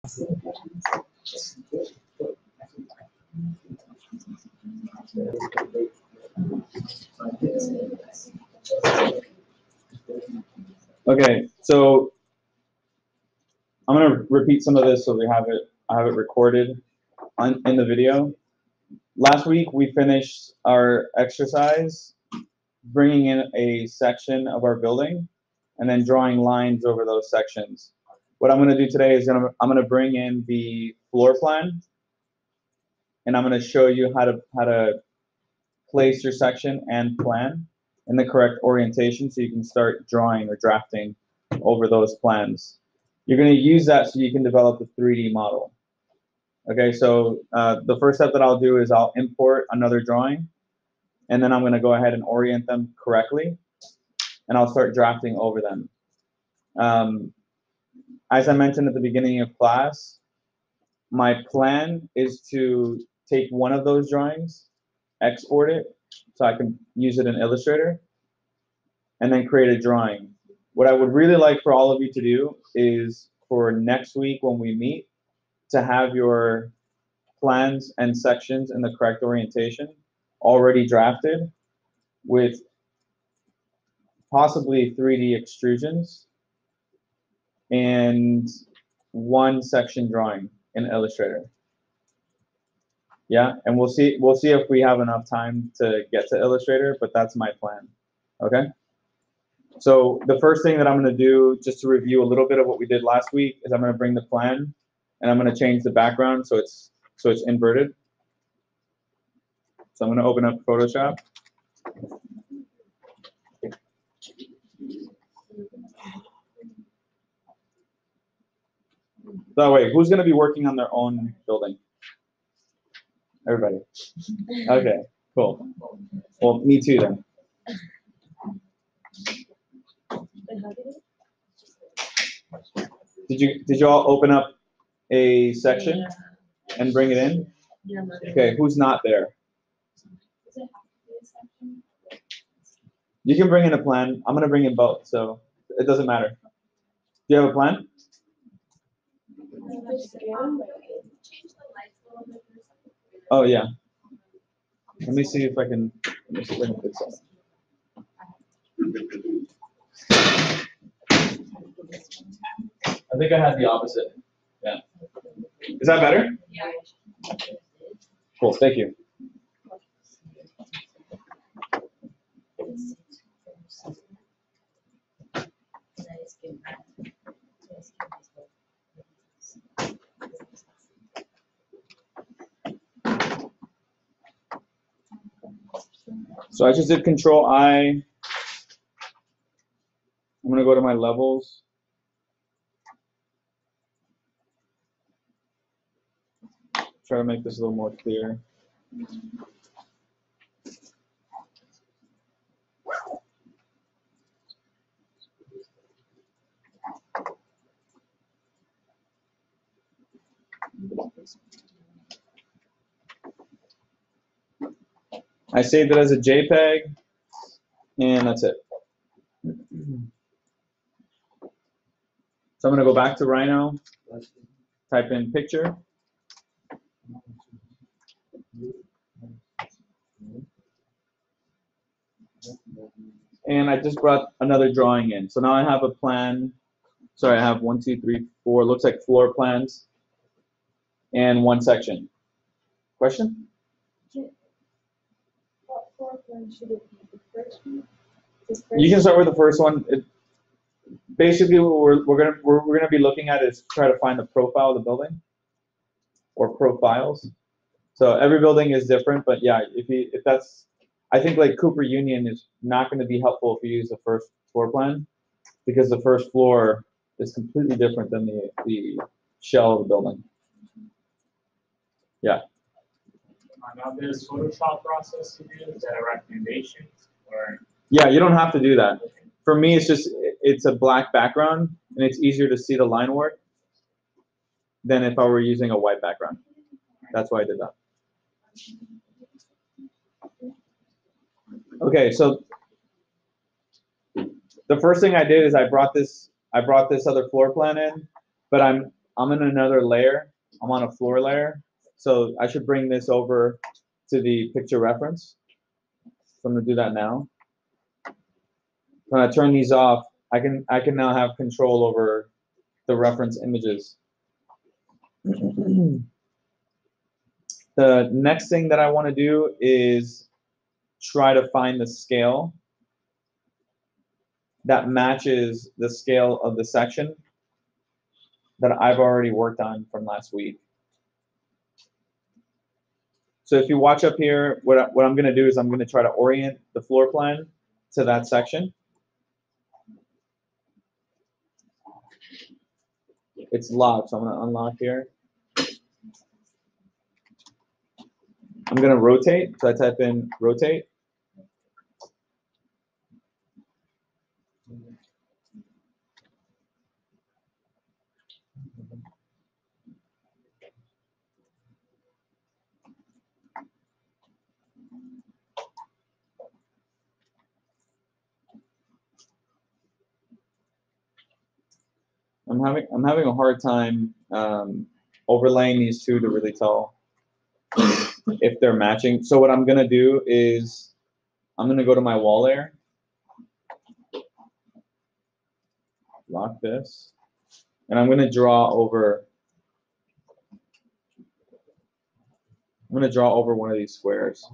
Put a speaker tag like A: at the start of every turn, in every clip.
A: Okay, so I'm gonna repeat some of this so I have it recorded in the video. Last week we finished our exercise, bringing in a section of our building, and then drawing lines over those sections. What I'm gonna do today is I'm gonna bring in the floor plan, and I'm gonna show you how to place your section and plan in the correct orientation so you can start drawing or drafting over those plans. You're going to use that so you can develop a 3D model. Okay, so the first step that I'll do is I'll import another drawing, and then I'm going to go ahead and orient them correctly, and I'll start drafting over them. As I mentioned at the beginning of class, my plan is to take one of those drawings, export it, so I can use it in Illustrator, and then create a drawing. What I would really like for all of you to do is for next week when we meet, to have your plans and sections in the correct orientation already drafted with possibly 3D extrusions and one section drawing in Illustrator. Yeah, and we'll see if we have enough time to get to Illustrator, but that's my plan. Okay? So the first thing that I'm going to do, just to review a little bit of what we did last week, is I'm going to bring the plan and I'm going to change the background so it's inverted. So I'm going to open up Photoshop. So wait, who's going to be working on their own building? Everybody. Okay, cool. Well, me too then. Did you all open up a section and bring it in? Okay, who's not there? You can bring in a plan. I'm gonna bring in both, so it doesn't matter. Do you have a plan? Oh yeah. Let me see if I can fix that. I think I had the opposite. Yeah. Is that better? Yeah. Cool, thank you. So I just did Control I. I'm going to go to my levels. Try to make this a little more clear. I saved it as a JPEG, and that's it. So I'm going to go back to Rhino, type in picture. And I just brought another drawing in. So now I have a plan. Sorry, I have 1, 2, 3, 4. Looks like floor plans and one section. Question?
B: What floor plan should it be? The first one?
A: You can start with the first one. Basically, what we're gonna be looking at is try to find the profile of the building or profiles. So every building is different, but yeah, if that's, I think like Cooper Union is not going to be helpful if you use the first floor plan because the first floor is completely different than the shell of the building. Yeah.
C: Now there's Photoshop process to do. Is that a recommendation or?
A: Yeah, you don't have to do that. For me, it's a black background and it's easier to see the line work than if I were using a white background. That's why I did that. Okay, so the first thing I did is I brought this other floor plan in, but I'm I'm in another layer. I'm on a floor layer. So I should bring this over to the picture reference. So I'm gonna do that now. When I turn these off, I can now have control over the reference images. The next thing that I want to do is try to find the scale that matches the scale of the section that I've already worked on from last week. So if you watch up here, what I'm going to do is I'm going to try to orient the floor plan to that section. It's locked, so I'm going to unlock here. I'm going to rotate, so I type in rotate. I'm having a hard time overlaying these two to really tell if they're matching. So what I'm gonna do is I'm gonna go to my wall layer, lock this, and I'm gonna draw over. I'm gonna draw over one of these squares.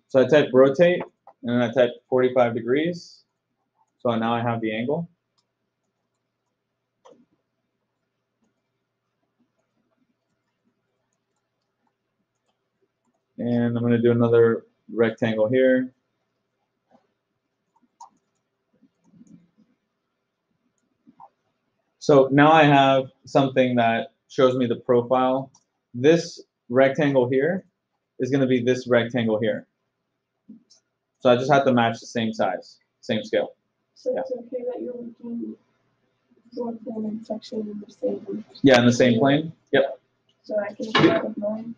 A: So I type rotate, and then I type 45 degrees. So now I have the angle. And I'm going to do another rectangle here. So now I have something that shows me the profile. This rectangle here is going to be this rectangle here. So I just have to match the same size, same scale.
B: So it's okay that you're working floor plan and section in the same.
A: Yeah, in the same plane. Yep.
B: So I can do that with mine.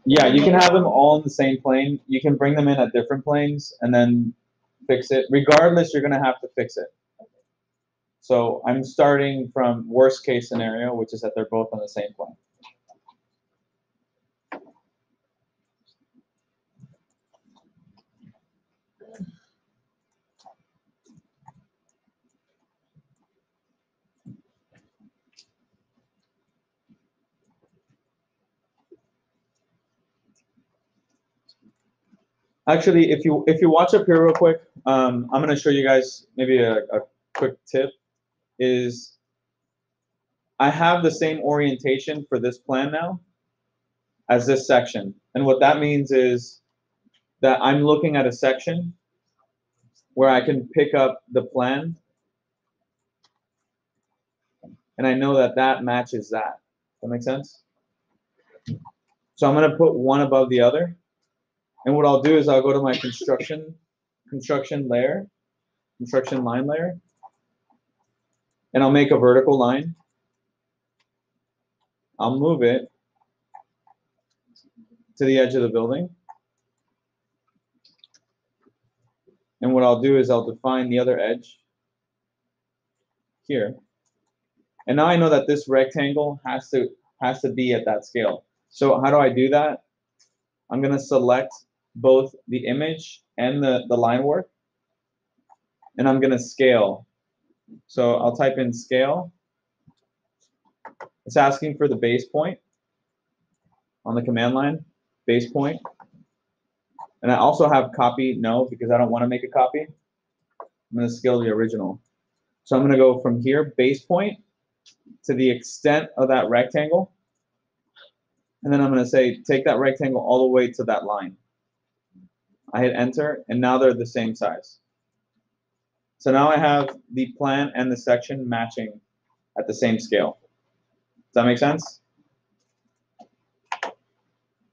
A: Yeah, you can have them all in the same plane. You can bring them in at different planes and then fix it. Regardless, you're going to have to fix it. So I'm starting from worst case scenario, which is that they're both on the same plane. Actually, if you watch up here real quick, I'm going to show you guys maybe a quick tip. Is I have the same orientation for this plan now as this section, and what that means is that I'm looking at a section where I can pick up the plan, and I know that that matches that. Does that make sense? So I'm going to put one above the other, and what I'll do is I'll go to my construction line layer, and I'll make a vertical line. I'll move it to the edge of the building. And what I'll do is I'll define the other edge here. And now I know that this rectangle has to be at that scale. So how do I do that? I'm going to select both the image and the line work, and I'm going to scale. So I'll type in scale. It's asking for the base point on the command line, base point. And I also have copy no, because I don't want to make a copy. I'm going to scale the original. So I'm going to go from here, base point, to the extent of that rectangle. And then I'm going to say, take that rectangle all the way to that line. I hit enter, and now they're the same size. So now I have the plan and the section matching at the same scale. Does that make sense?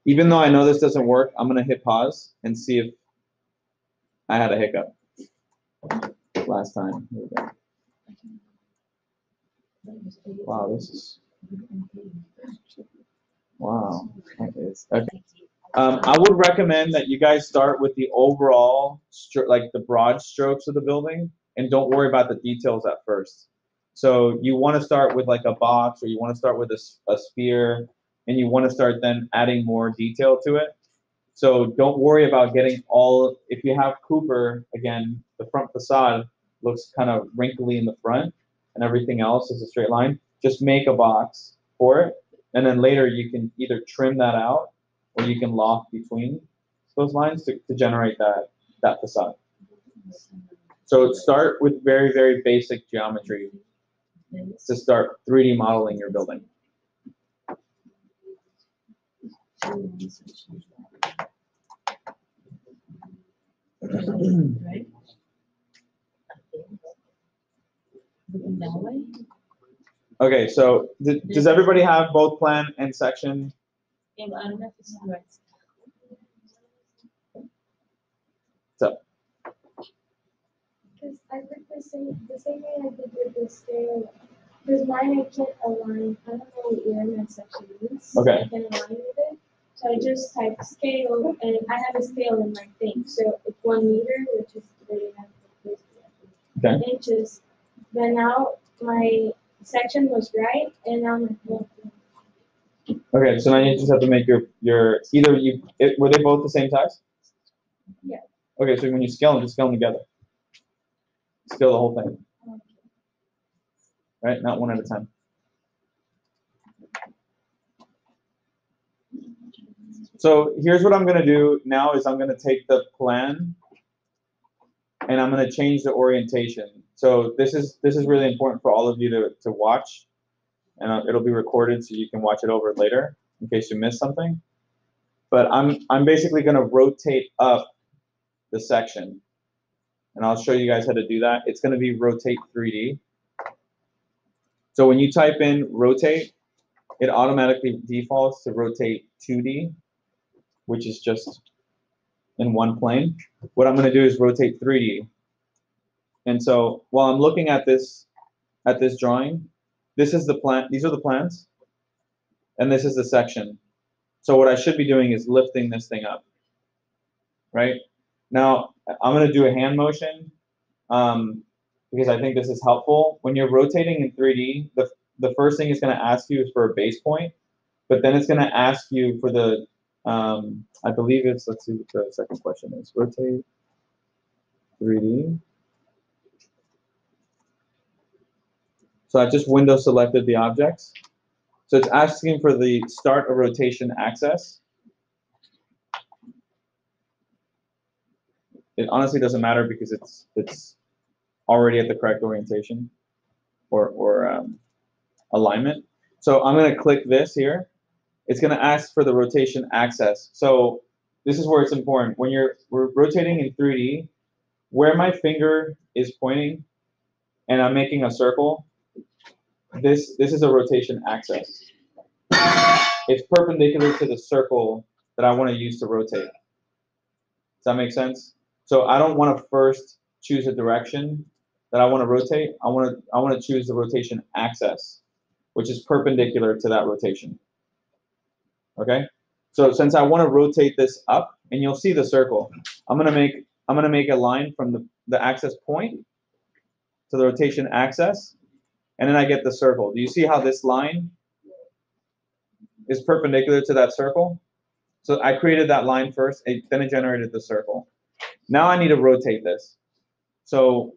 A: Even though I know this doesn't work, I'm going to hit pause and see if I had a hiccup last time. Here we go. Wow, this is, wow. That is, okay. I would recommend that you guys start with the overall, like the broad strokes of the building, and don't worry about the details at first. So you want to start with like a box, or you want to start with a sphere, and you want to start then adding more detail to it. So don't worry about getting all, if you have Cooper, again, the front facade looks kind of wrinkly in the front, and everything else is a straight line. Just make a box for it, and then later you can either trim that out, or you can loft between those lines to generate that facade. So start with very, very basic geometry to start 3D modeling your building. Okay, so does everybody have both plan and section? So
B: Because I did the same way I did with the scale. Because mine I can't align. I don't know what year my section is.
A: Okay.
B: I can align with it. So I just type scale, and I have a scale in my thing. So it's 1 meter, which is really not
A: okay.
B: inches. Then now my section was right, and now my whole thing.
A: Okay, so now you just have to make your either were they both the same size?
B: Yeah.
A: Okay, so when you scale them, just scale them together. Scale the whole thing.
B: Okay.
A: Right, not one at a time. So here's what I'm gonna do now is I'm gonna take the plan and I'm gonna change the orientation. So this is really important for all of you to watch, and it'll be recorded so you can watch it over later in case you missed something. But I'm basically gonna rotate up the section, and I'll show you guys how to do that. It's gonna be rotate 3D. So when you type in rotate, it automatically defaults to rotate 2D, which is just in one plane. What I'm going to do is rotate 3D. And so while I'm looking at this drawing, this is the plan. These are the plans, and this is the section. So what I should be doing is lifting this thing up, right? Now I'm going to do a hand motion because I think this is helpful. When you're rotating in 3D, the first thing it's going to ask you is for a base point, but then it's going to ask you for the I believe it's, let's see what the second question is. Rotate 3D. So I just window selected the objects. So it's asking for the start of rotation axis. It honestly doesn't matter because it's already at the correct orientation or alignment. So I'm going to click this here. It's going to ask for the rotation axis. So this is where it's important. When we're rotating in 3D, where my finger is pointing and I'm making a circle, this is a rotation axis. It's perpendicular to the circle that I want to use to rotate. Does that make sense? So I don't want to first choose a direction that I want to rotate. I want to choose the rotation axis, which is perpendicular to that rotation. Okay? So since I want to rotate this up, and you'll see the circle, I'm gonna make a line from the axis point to the rotation axis, and then I get the circle. Do you see how this line is perpendicular to that circle? So I created that line first, then it generated the circle. Now I need to rotate this. So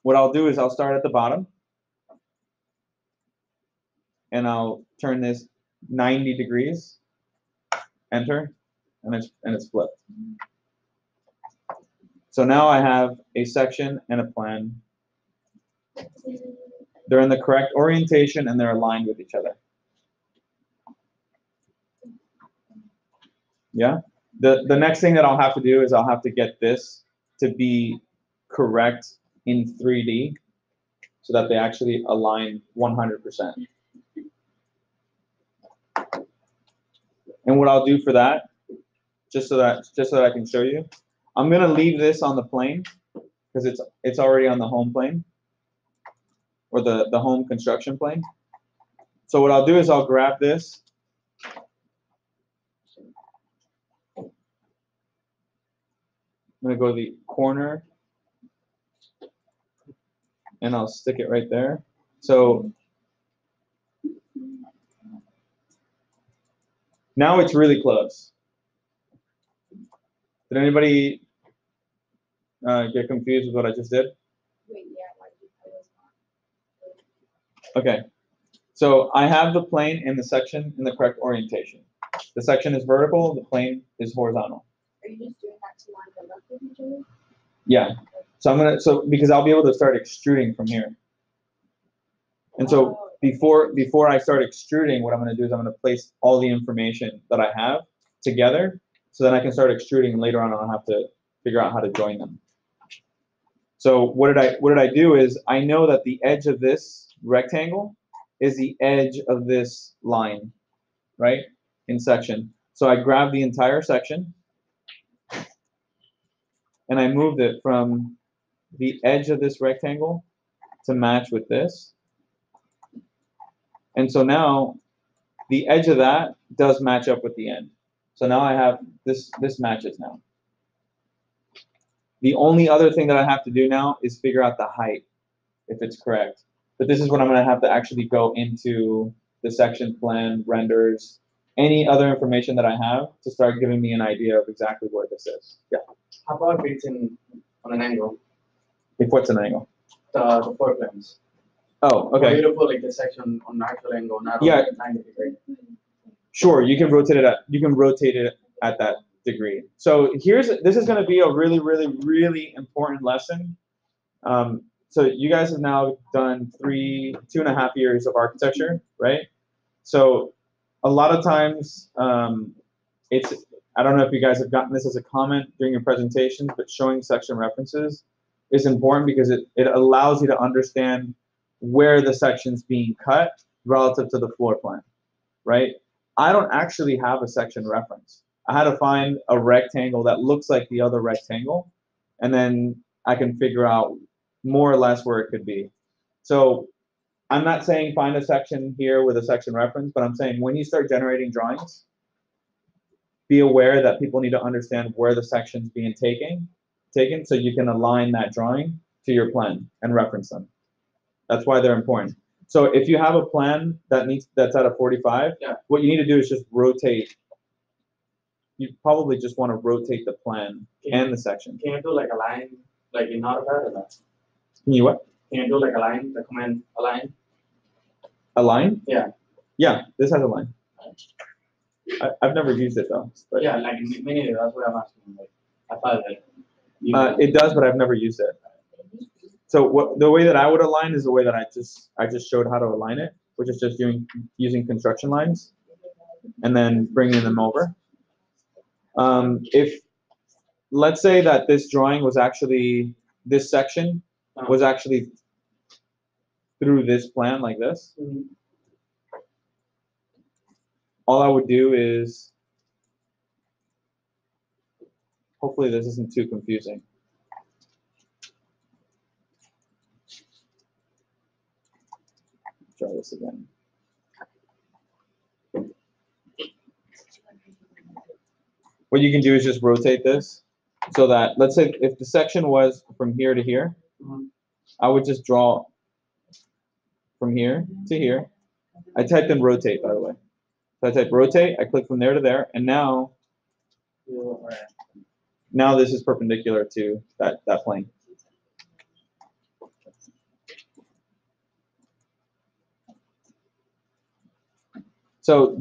A: what I'll do is I'll start at the bottom, and I'll turn this 90 degrees, enter, and it's flipped. So now I have a section and a plan. They're in the correct orientation and they're aligned with each other. Yeah? The next thing that I'll have to do is I'll have to get this to be correct in 3D so that they actually align 100%. And what I'll do for that, just so that I can show you, I'm gonna leave this on the plane because it's already on the home plane. or the home construction plane. So what I'll do is I'll grab this. I'm gonna go to the corner and I'll stick it right there. So now it's really close. Did anybody get confused with what I just did?
B: Wait, yeah, like I was
A: Okay. So I have the plane and the section in the correct orientation. The section is vertical, the plane is horizontal.
B: Are you just doing that to line them up with each other?
A: Yeah. So because I'll be able to start extruding from here. And so before I start extruding, what I'm going to do is I'm going to place all the information that I have together, so then I can start extruding, and later on I'll have to figure out how to join them. So what did I do is I know that the edge of this rectangle is the edge of this line, right, in section. So I grabbed the entire section and I moved it from the edge of this rectangle to match with this. And so now the edge of that does match up with the end. So now I have this matches now. The only other thing that I have to do now is figure out the height, if it's correct. But this is what I'm going to have to actually go into the section plan, renders, any other information that I have to start giving me an idea of exactly where this is. Yeah.
D: How about if it's on an angle?
A: If what's an angle?
D: The floor plans.
A: Oh,
D: For
A: okay.
D: you to put like the section on an actual angle, not
A: Yeah.
D: on 90 degree.
A: Sure, you can rotate it at that degree. So this is going to be a really, really, really important lesson. So you guys have now done 2.5 years of architecture, right? So a lot of times I don't know if you guys have gotten this as a comment during your presentations, but showing section references is important because it allows you to understand where the section's being cut relative to the floor plan, right? I don't actually have a section reference. I had to find a rectangle that looks like the other rectangle, and then I can figure out more or less where it could be. So I'm not saying find a section here with a section reference, but I'm saying when you start generating drawings, be aware that people need to understand where the section's being taken so you can align that drawing to your plan and reference them. That's why they're important. So if you have a plan that's at a 45,
D: yeah,
A: what you need to do is just rotate. You probably just want to rotate the plan and the section.
D: Can you do like a line, like in AutoCAD or not?
A: Can you what?
D: Can you do like a line, the command align?
A: A line?
D: Yeah.
A: Yeah, this has a line. I've never used it though. But
D: yeah, like many, that's what I'm asking. Like, I thought that.
A: It does, but I've never used it. So the way that I would align is the way that I just showed how to align it, which is just using construction lines and then bringing them over. If let's say that this drawing was actually, this section was actually through this plan like this, all I would do is, hopefully this isn't too confusing. Try this again. What you can do is just rotate this so that, let's say if the section was from here to here, I would just draw from here to here. I typed in rotate, by the way. So I type rotate, I click from there to there, and now this is perpendicular to that plane. So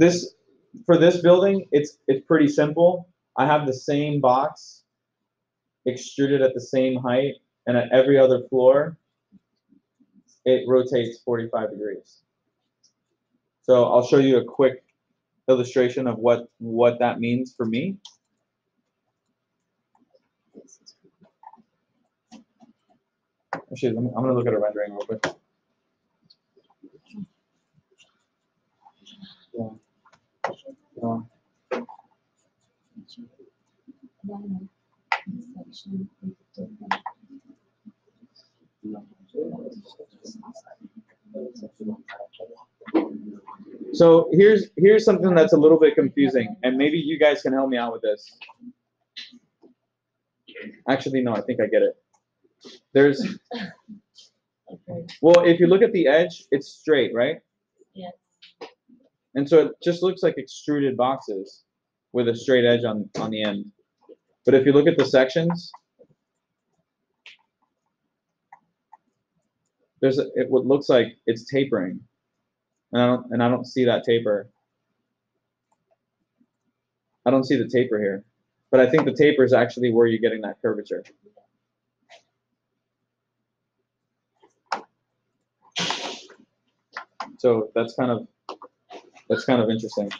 A: for this building, it's pretty simple. I have the same box extruded at the same height, and at every other floor, it rotates 45 degrees. So I'll show you a quick illustration of what that means for me. Actually, I'm going to look at a rendering real quick. So here's something that's a little bit confusing, and maybe you guys can help me out with this. Actually, no, I think I get it. There's, well, if you look at the edge, it's straight, right?
E: Yeah.
A: And so it just looks like extruded boxes with a straight edge on the end. But if you look at the sections, it what looks like it's tapering, and I don't see that taper. I don't see the taper here, but I think the taper is actually where you're getting that curvature. So that's kind of interesting.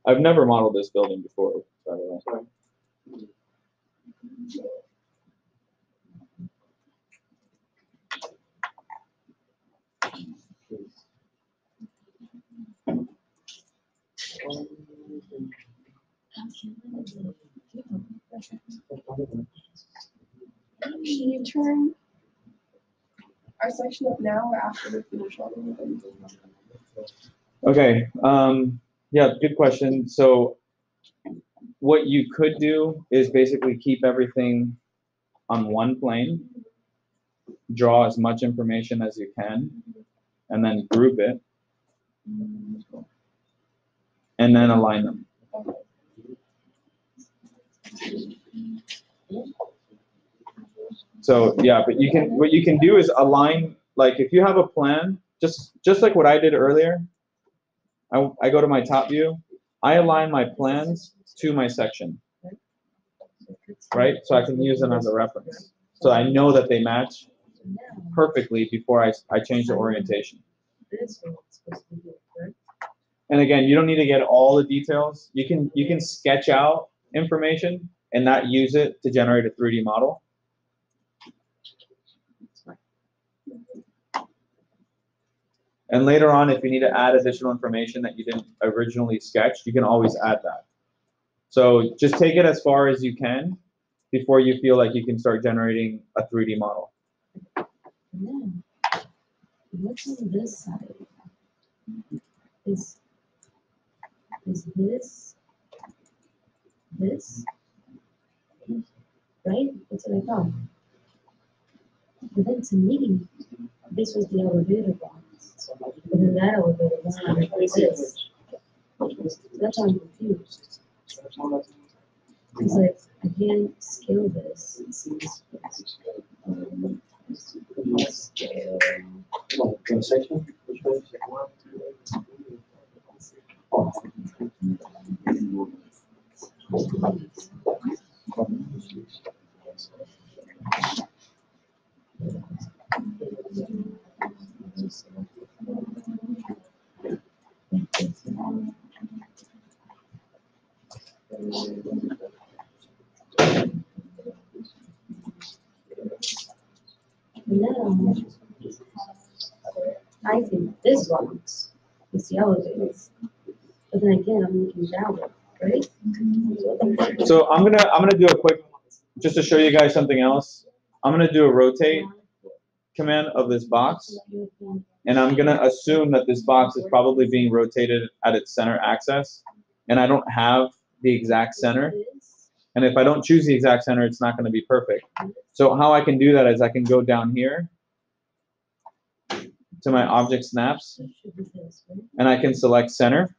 A: I've never modeled this building before, by the way.
B: Can you turn our section up now or after we finish all of them?
A: Okay. Yeah, good question. So what you could do is basically keep everything on one plane, draw as much information as you can, and then group it, and then align them. So yeah, but what you can do is align, like if you have a plan, just like what I did earlier, I go to my top view, I align my plans to my section, right? So I can use them as a reference. So I know that they match perfectly before I change the orientation. And again, you don't need to get all the details. You can sketch out information and not use it to generate a 3D model. And later on, if you need to add additional information that you didn't originally sketch, you can always add that. So just take it as far as you can before you feel like you can start generating a 3D model.
E: And then, what's on this side? Is this, right? That's what I thought. But then to me, this was the elevator box. But then that elevator box was this. That's why I'm confused. It's like, I can't scale this. Scale. Now, I think this box is the elevator. But then again, I'm looking downward, right?
A: So I'm gonna do a quick, just to show you guys something else. I'm gonna do a rotate command of this box, and I'm gonna assume that this box is probably being rotated at its center axis, and I don't have the exact center. And if I don't choose the exact center, it's not gonna be perfect. So how I can do that is I can go down here to my object snaps, and I can select center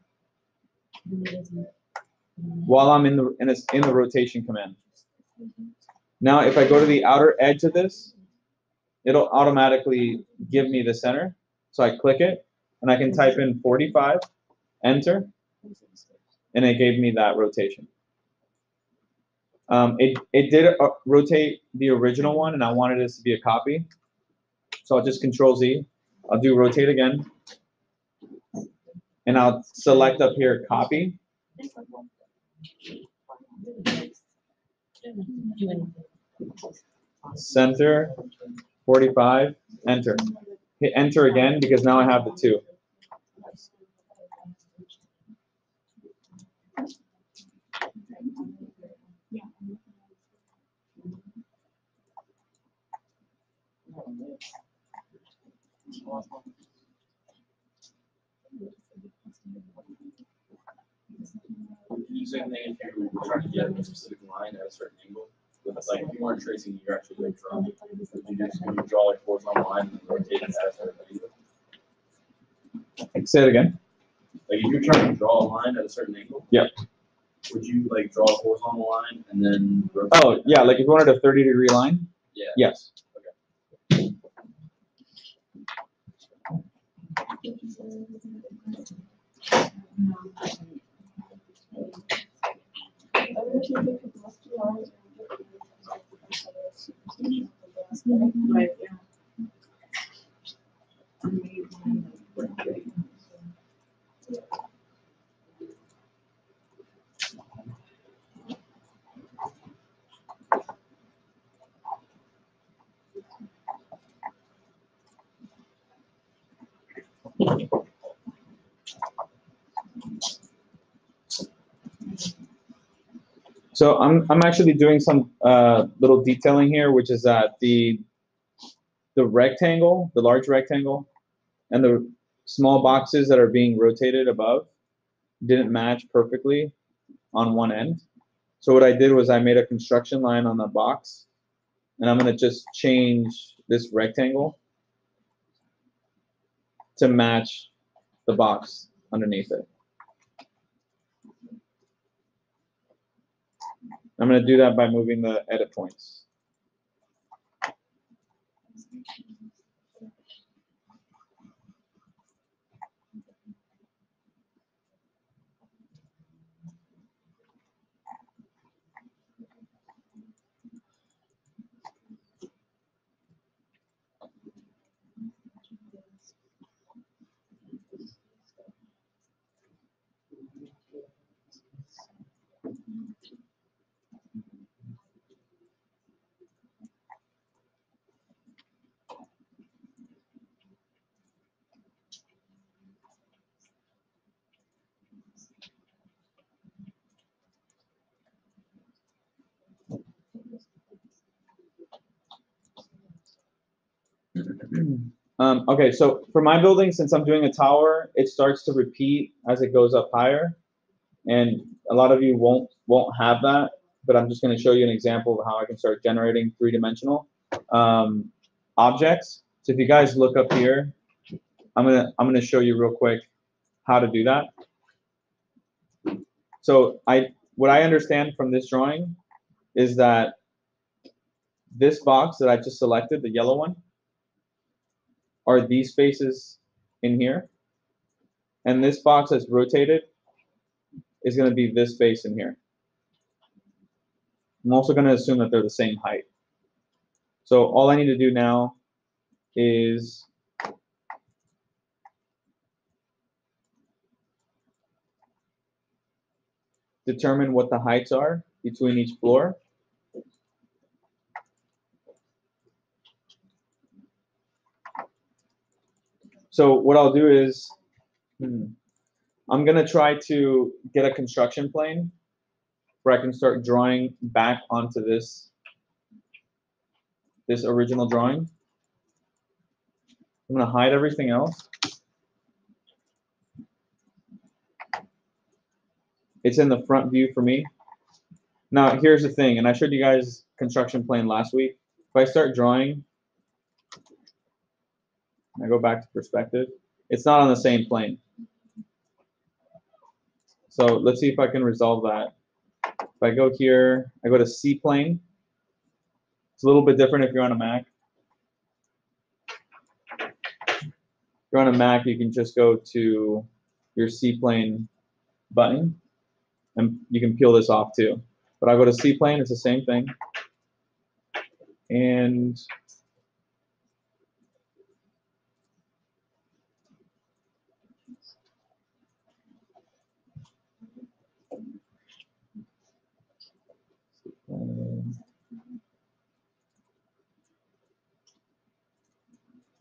A: while I'm in the rotation command. Now, if I go to the outer edge of this, it'll automatically give me the center. So I click it, and I can type in 45, enter, and it gave me that rotation. It did rotate the original one, and I wanted this to be a copy. So I'll just Control Z. I'll do rotate again, and I'll select up here copy. Center, 45, enter. Hit enter again because now I have the two.
D: You saying that if you were trying to get a specific line at a certain angle, with like if you weren't tracing, you're actually like drawing. Would you just draw like horizontal line and rotate it at a certain angle?
A: Say it again.
D: Like if you're trying to draw a line at a certain angle.
A: Yep.
D: Would you like draw a horizontal line and then rotate?
A: Oh yeah, like if you wanted a 30-degree line.
D: Yeah.
A: Yes.
B: Right, yeah.
A: So I'm actually doing some little detailing here, which is that the rectangle, the large rectangle, and the small boxes that are being rotated above didn't match perfectly on one end. So what I did was I made a construction line on the box, and I'm gonna just change this rectangle to match the box underneath it. I'm gonna do that by moving the edit points. Okay, so for my building, since I'm doing a tower, it starts to repeat as it goes up higher, and a lot of you won't have that. But I'm just going to show you an example of how I can start generating three-dimensional objects. So if you guys look up here, I'm gonna show you real quick how to do that. So what I understand from this drawing is that this box that I just selected, the yellow one, are these spaces in here, and this box that's rotated is going to be this space in here. I'm also going to assume that they're the same height. So all I need to do now is determine what the heights are between each floor. So what I'll do is I'm going to try to get a construction plane where I can start drawing back onto this original drawing. I'm going to hide everything else. It's in the front view for me. Now, here's the thing, and I showed you guys construction plane last week. If I start drawing, I go back to perspective, it's not on the same plane. So let's see if I can resolve that. If I go here, I go to C plane. It's a little bit different if you're on a Mac. If you're on a Mac, you can just go to your C plane button, and you can peel this off too. But I go to C plane, it's the same thing. And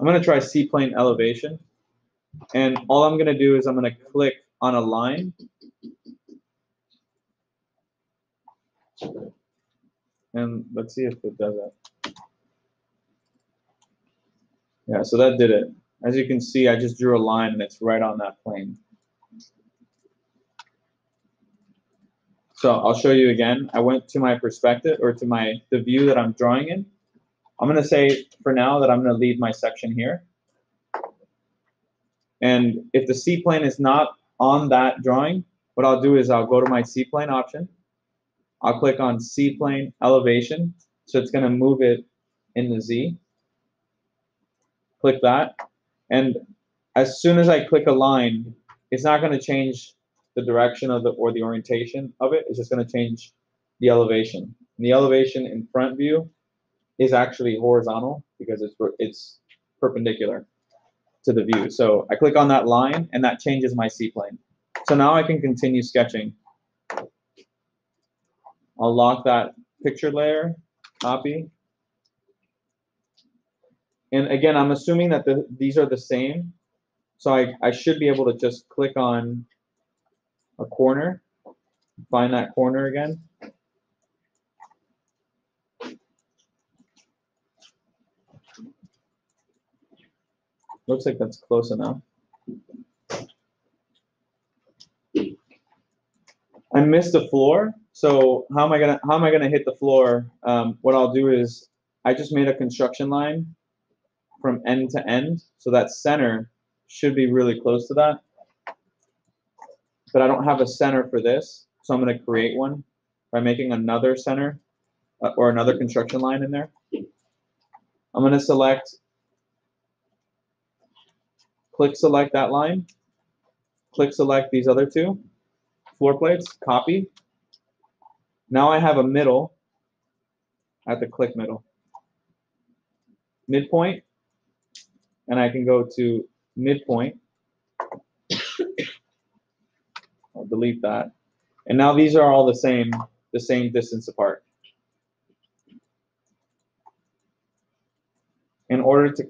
A: I'm going to try C plane elevation. And all I'm going to do is I'm going to click on a line. And let's see if it does that. Yeah, so that did it. As you can see, I just drew a line and it's right on that plane. So I'll show you again. I went to my perspective, or to the view that I'm drawing in. I'm going to say for now that I'm going to leave my section here. And if the C-plane is not on that drawing, what I'll do is I'll go to my C-plane option. I'll click on C-plane elevation. So it's going to move it in the Z. Click that. And as soon as I click a line, it's not going to change the direction of the orientation of it. It's just going to change the elevation. And the elevation in front view is actually horizontal because it's perpendicular to the view. So I click on that line and that changes my C-plane. So now I can continue sketching. I'll lock that picture layer, copy. And again, I'm assuming that these are the same. So I should be able to just click on a corner, find that corner again. Looks like that's close enough. I missed the floor, so how am I gonna hit the floor? What I'll do is I just made a construction line from end to end, so that center should be really close to that. But I don't have a center for this, so I'm gonna create one by making another center or another construction line in there. I'm gonna click select that line, click select these other two floor plates, copy. Now I have a middle. I have to click middle. Midpoint, and I can go to midpoint. I'll delete that. And now these are all the same distance apart. In order to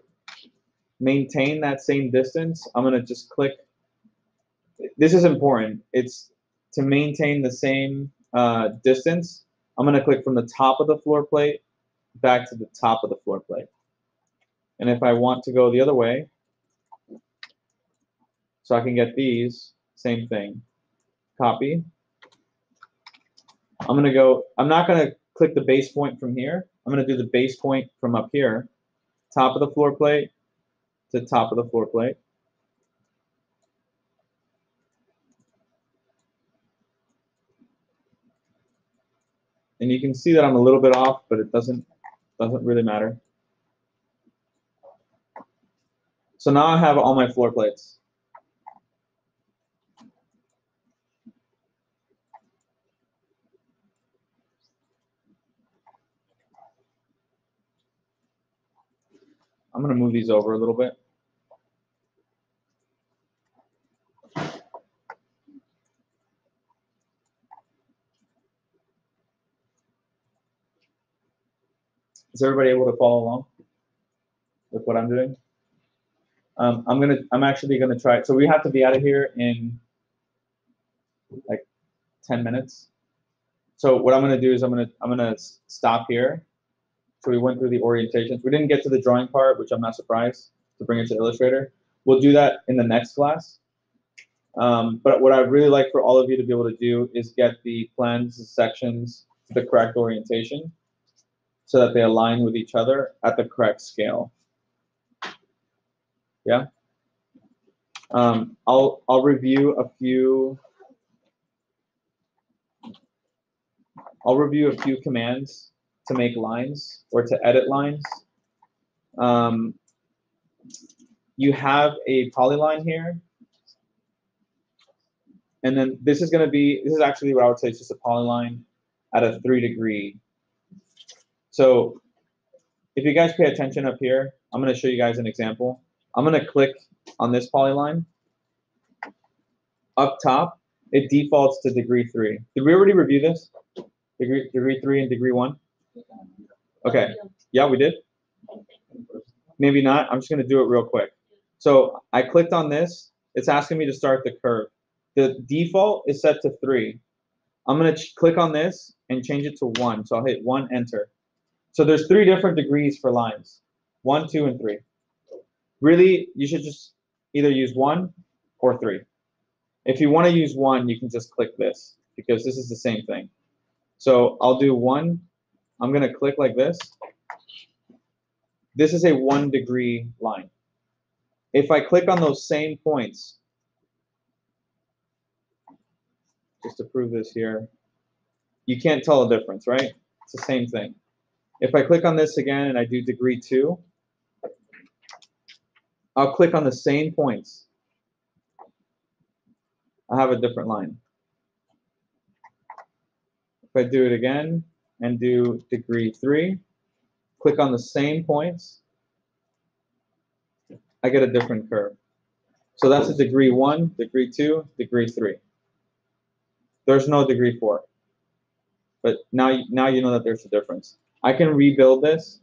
A: maintain that same distance, I'm gonna just click. This is important. It's to maintain the same distance. I'm gonna click from the top of the floor plate back to the top of the floor plate. And if I want to go the other way, so I can get these, same thing. Copy. I'm not gonna click the base point from here. I'm gonna do the base point from up here, top of the floor plate to top of the floor plate. And you can see that I'm a little bit off, but it doesn't really matter. So now I have all my floor plates. I'm gonna move these over a little bit. Is everybody able to follow along with what I'm doing? I'm actually gonna try it. So we have to be out of here in like 10 minutes. So what I'm gonna do is I'm gonna stop here. So we went through the orientations. We didn't get to the drawing part, which I'm not surprised to bring it to Illustrator. We'll do that in the next class. But what I'd really like for all of you to be able to do is get the plans, the sections, to the correct orientation so that they align with each other at the correct scale. Yeah? I'll review a few commands to make lines or to edit lines. You have a polyline here. And then this is actually what I would say is just a polyline at a 3 degree. So if you guys pay attention up here, I'm gonna show you guys an example. I'm gonna click on this polyline. Up top, it defaults to degree 3. Did we already review this? Degree 3 and degree 1? Okay, yeah, we did? Maybe not, I'm just gonna do it real quick. So I clicked on this, it's asking me to start the curve. The default is set to 3. I'm gonna click on this and change it to 1. So I'll hit 1, enter. So there's 3 different degrees for lines, 1, 2, and 3. Really, you should just either use 1 or 3. If you want to use 1, you can just click this because this is the same thing. So I'll do 1. I'm going to click like this. This is a 1 degree line. If I click on those same points, just to prove this here, you can't tell a difference, right? It's the same thing. If I click on this again and I do degree 2, I'll click on the same points. I have a different line. If I do it again and do degree 3, click on the same points, I get a different curve. So that's a degree 1, degree 2, degree 3. There's no degree 4. But now you know that there's a difference. I can rebuild this.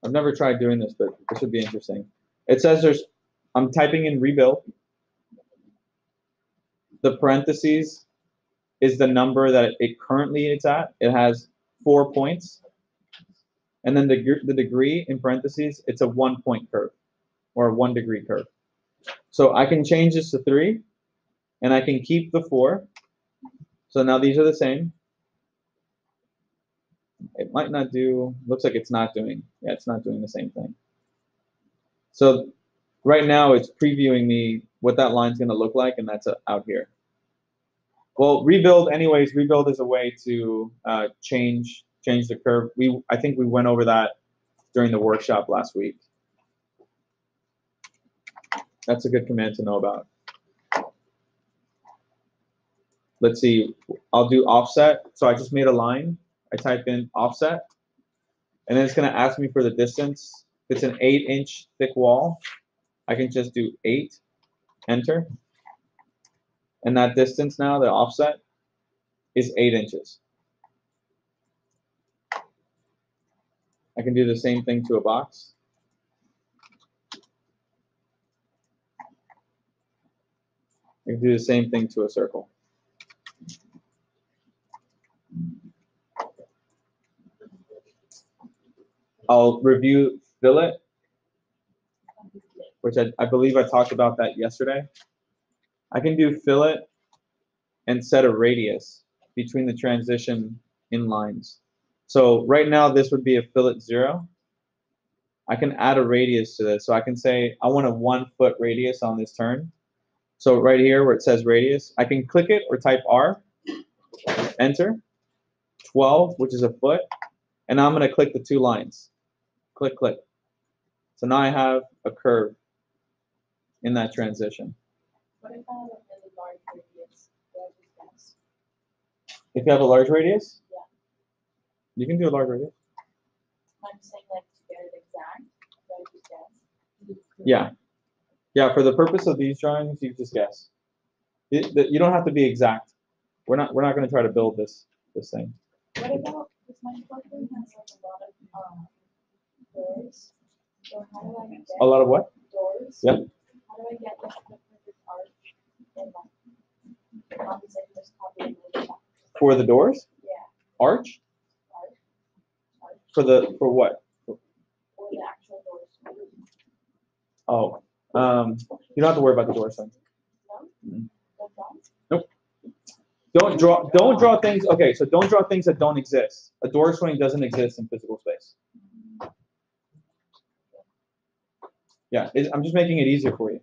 A: I've never tried doing this, but this would be interesting. It says I'm typing in rebuild. The parentheses is the number that it currently is at. It has 4 points. And then the degree in parentheses, it's a 1 point curve or a 1 degree curve. So I can change this to 3 and I can keep the 4. So now these are the same. It might not do, looks like it's not doing, yeah, it's not doing the same thing. So right now it's previewing me what that line's gonna look like, and that's out here. Well, rebuild anyways, rebuild is a way to change the curve. I think we went over that during the workshop last week. That's a good command to know about. Let's see, I'll do offset. So I just made a line. I type in offset, and then it's gonna ask me for the distance. If it's an 8-inch thick wall, I can just do 8, enter. And that distance now, the offset, is 8 inches. I can do the same thing to a box. I can do the same thing to a circle. I'll review fillet, which I believe I talked about that yesterday. I can do fillet and set a radius between the transition in lines. So right now this would be a fillet 0. I can add a radius to this. So I can say I want a 1 foot radius on this turn. So right here where it says radius, I can click it or type R, enter, 12, which is a foot, and now I'm going to click the 2 lines. Click, click. So now I have a curve in that transition.
B: What if I have a really large radius? Do I just guess?
A: If you have a large radius,
B: Yeah.
A: you can do a large radius.
B: I'm saying like to get it exact. Do I just guess?
A: Yeah. Yeah, for the purpose of these drawings, you just guess. You don't have to be exact. We're not going to try to build this thing.
B: What about this Minecraft has like a lot of doors? So how do I get
A: A lot of what?
B: doors?
A: Yep.
B: How do I get like the perfect arch and like opposite just copy and like
A: For the doors?
B: yeah,
A: Arch?
B: arch
A: For what?
B: or the actual doors?
A: Oh. You don't have to worry about the door sign.
B: No? That's all?
A: Nope. Don't draw things. Okay, so don't draw things that don't exist. A door swing doesn't exist in physical space. Yeah, I'm just making it easier for you.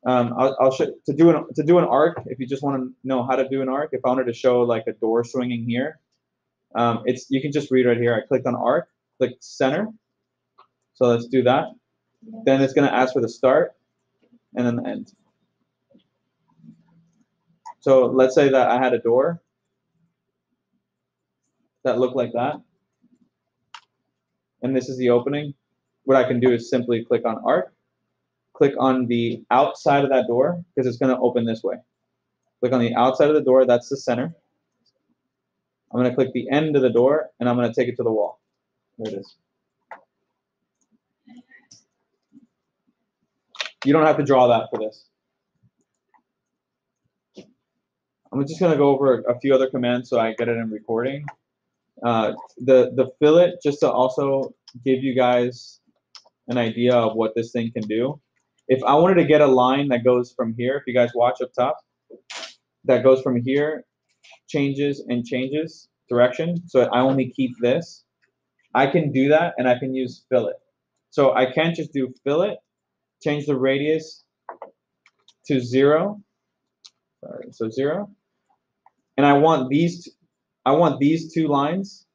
A: I'll show to do an arc. If you just want to know how to do an arc, if I wanted to show like a door swinging here, you can just read right here. I clicked on arc, click center. So let's do that. Then it's going to ask for the start and then the end. So let's say that I had a door that looked like that, and this is the opening. What I can do is simply click on arc, click on the outside of that door because it's going to open this way. Click on the outside of the door, that's the center. I'm going to click the end of the door and I'm going to take it to the wall. There it is. You don't have to draw that for this. I'm just going to go over a few other commands so I get it in recording. The fillet, just to also give you guys an idea of what this thing can do. If I wanted to get a line that goes from here, if you guys watch up top, that goes from here, changes and changes direction, so I only keep this, I can do that, and I can use fillet. So I can't just do fillet, change the radius to 0. Sorry, so 0. And I want these two lines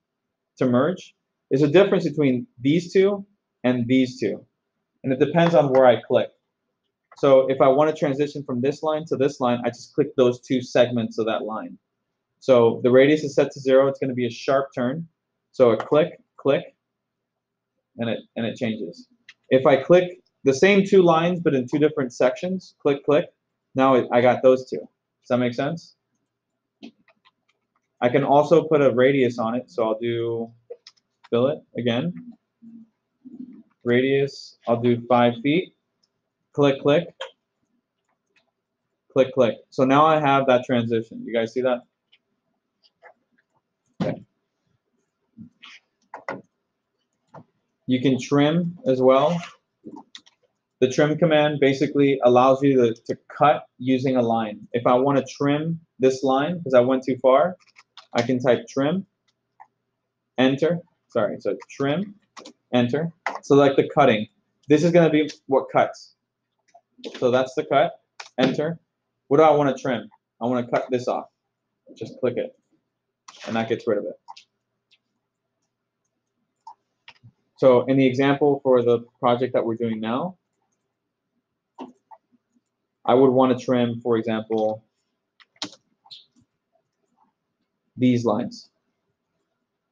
A: to merge. There's a difference between these two and these two. And it depends on where I click. So if I want to transition from this line to this line, I just click those two segments of that line. So the radius is set to 0. It's going to be a sharp turn. So a click, click, and it changes. If I click the same two lines but in two different sections, click, click, now I got those two. Does that make sense? I can also put a radius on it. So I'll do fillet again. Radius, I'll do 5 feet. Click, click. Click, click. So now I have that transition. You guys see that? Okay. You can trim as well. The trim command basically allows you to cut using a line. If I want to trim this line because I went too far, I can type trim, enter. Sorry, so trim, enter. Select the cutting. This is going to be what cuts. So that's the cut, enter. What do I want to trim? I want to cut this off. Just click it, and that gets rid of it. So in the example for the project that we're doing now, I would want to trim, for example, these lines.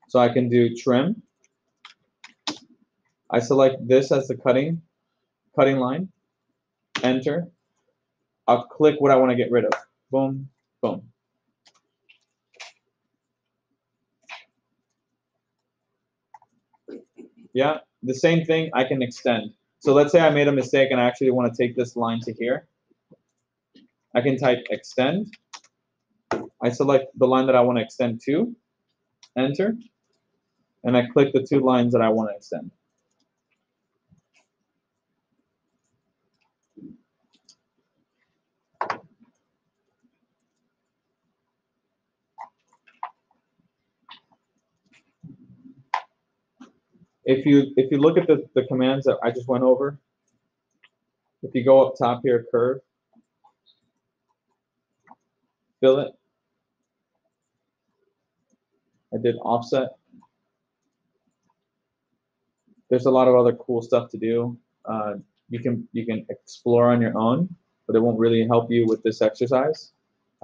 A: So I can do trim. I select this as the cutting line, enter. I'll click what I want to get rid of. Boom, boom. Yeah, the same thing, I can extend. So let's say I made a mistake and I actually want to take this line to here. I can type extend. I select the line that I want to extend to, enter, and I click the two lines that I want to extend. If you look at the commands that I just went over, if you go up top here, curve, fillet, I did offset. There's a lot of other cool stuff to do. You can explore on your own, but it won't really help you with this exercise.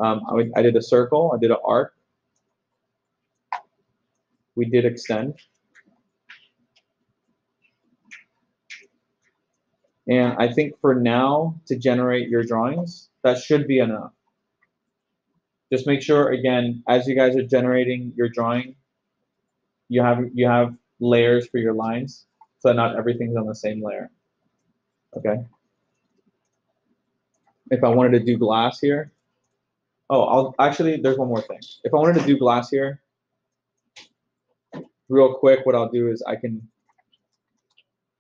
A: I did a circle, I did an arc. We did extend. And I think for now, to generate your drawings, that should be enough. Just make sure, again, as you guys are generating your drawing, you have layers for your lines, so that not everything's on the same layer. Okay. If I wanted to do glass here, actually, there's one more thing. If I wanted to do glass here, real quick, what I'll do is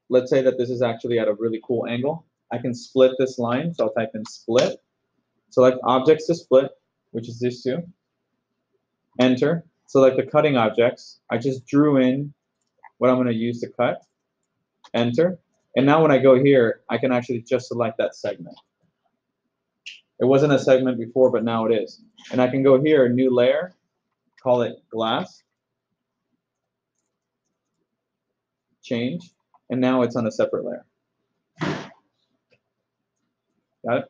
A: let's say that this is actually at a really cool angle. I can split this line, so I'll type in split, select objects to split, which is this two, enter, select the cutting objects. I just drew in what I'm going to use to cut, enter, and now when I go here, I can actually just select that segment. It wasn't a segment before, but now it is. And I can go here, new layer, call it glass, change, and now it's on a separate layer. Got it?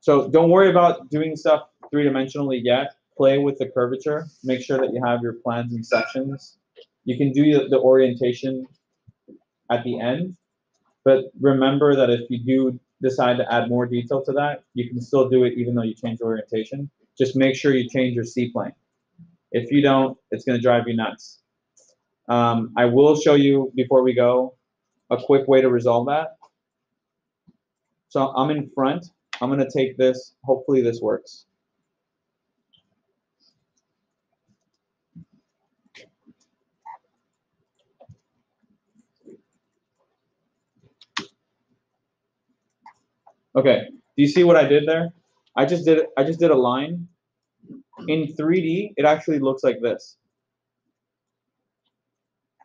A: So don't worry about doing stuff three-dimensionally yet. Play with the curvature. Make sure that you have your plans and sections. You can do the orientation at the end, but remember that if you do decide to add more detail to that, you can still do it even though you change orientation. Just make sure you change your C-plane. If you don't, it's going to drive you nuts. I will show you, before we go, a quick way to resolve that. So I'm in front. I'm going to take this. Hopefully this works. Okay, do you see what I did there? I just did a line. In 3D, it actually looks like this.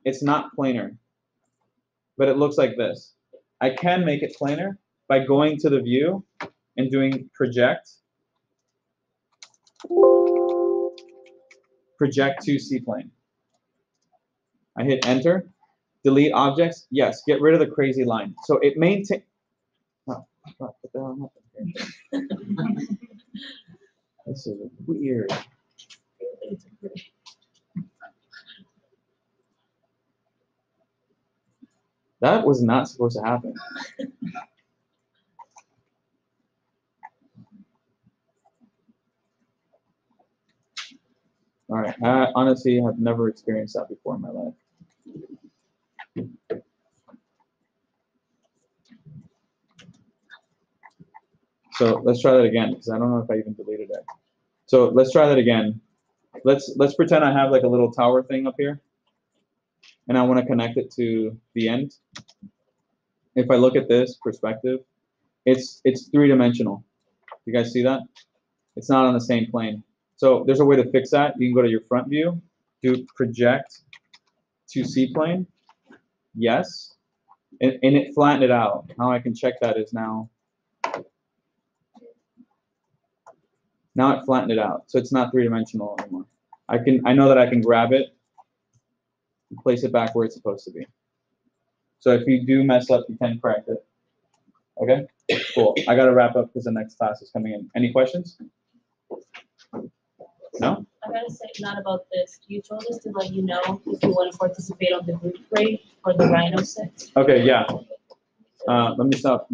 A: It's not planar, but it looks like this. I can make it planar by going to the view and doing project to C-plane. I hit enter, delete objects. Yes, get rid of the crazy line. So it maintains. Oh, what the hell happened here? This is weird. That was not supposed to happen. All right, I honestly have never experienced that before in my life. So let's try that again, because I don't know if I even deleted it. So let's try that again. Let's pretend I have like a little tower thing up here, and I want to connect it to the end. If I look at this perspective, it's three-dimensional. You guys see that? It's not on the same plane. So there's a way to fix that. You can go to your front view, do project to C-plane. Yes. And it flattened it out. How I can check that is now it flattened it out. So it's not three-dimensional anymore. I know that I can grab it and place it back where it's supposed to be. So if you do mess up, you can correct it. Okay? Cool. I gotta wrap up because the next class is coming in. Any questions? No?
E: I gotta say, not about this. You told us to let you know if you want to participate on the group rate for the Rhino set.
A: Okay, yeah. Let me stop.